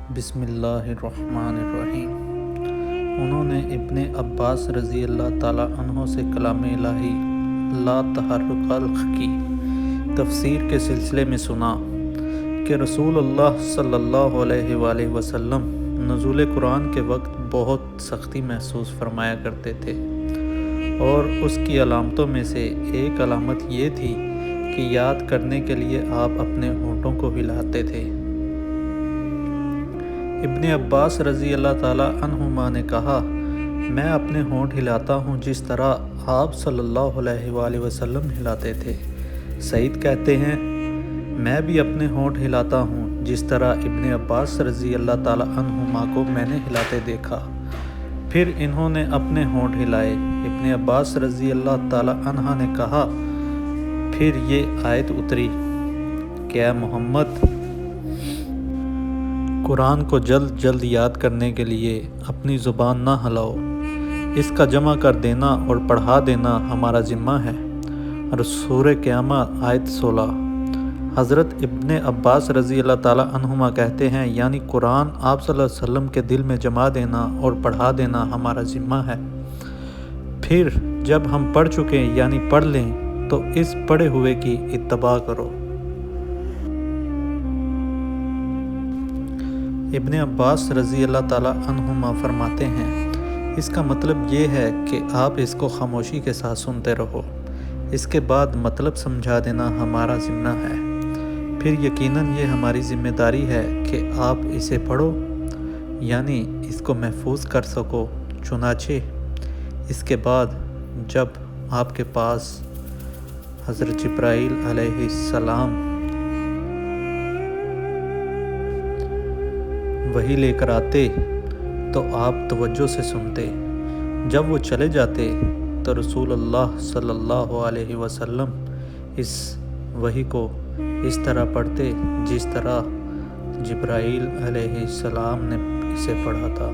بسم اللہ الرحمن الرحیم۔ انہوں نے ابن عباس رضی اللہ تعالیٰ عنہ سے کلام الہی لا تحرک الخ کی تفسیر کے سلسلے میں سنا کہ رسول اللہ صلی اللہ علیہ وآلہ وسلم نزول قرآن کے وقت بہت سختی محسوس فرمایا کرتے تھے، اور اس کی علامتوں میں سے ایک علامت یہ تھی کہ یاد کرنے کے لیے آپ اپنے ہونٹوں کو ہلاتے تھے۔ ابن عباس رضی اللہ تعالیٰ عنہما نے کہا، میں اپنے ہونٹ ہلاتا ہوں جس طرح آپ صلی اللہ علیہ وآلہ وسلم ہلاتے تھے۔ سعید کہتے ہیں، میں بھی اپنے ہونٹ ہلاتا ہوں جس طرح ابن عباس رضی اللہ تعالیٰ عنہما کو میں نے ہلاتے دیکھا۔ پھر انہوں نے اپنے ہونٹ ہلائے۔ ابن عباس رضی اللہ تعالیٰ عنہ نے کہا، پھر یہ آیت اتری کہ اے محمد، قرآن کو جلد جلد یاد کرنے کے لیے اپنی زبان نہ ہلاؤ، اس کا جمع کر دینا اور پڑھا دینا ہمارا ذمہ ہے۔ اور سورہ قیامہ آیت 16۔ حضرت ابن عباس رضی اللہ تعالیٰ عنہما کہتے ہیں، یعنی قرآن آپ صلی اللہ علیہ وسلم کے دل میں جما دینا اور پڑھا دینا ہمارا ذمہ ہے۔ پھر جب ہم پڑھ چکیں یعنی پڑھ لیں تو اس پڑھے ہوئے کی اتباع کرو۔ ابن عباس رضی اللہ تعالیٰ عنہما فرماتے ہیں، اس کا مطلب یہ ہے کہ آپ اس کو خاموشی کے ساتھ سنتے رہو، اس کے بعد مطلب سمجھا دینا ہمارا ذمہ ہے۔ پھر یقیناً یہ ہماری ذمہ داری ہے کہ آپ اسے پڑھو، یعنی اس کو محفوظ کر سکو۔ چنانچہ اس کے بعد جب آپ کے پاس حضرت جبرائیل علیہ السلام وحی لے کر آتے تو آپ توجہ سے سنتے، جب وہ چلے جاتے تو رسول اللہ صلی اللہ علیہ وسلم اس وحی کو اس طرح پڑھتے جس طرح جبرائیل علیہ السلام نے اسے پڑھا تھا۔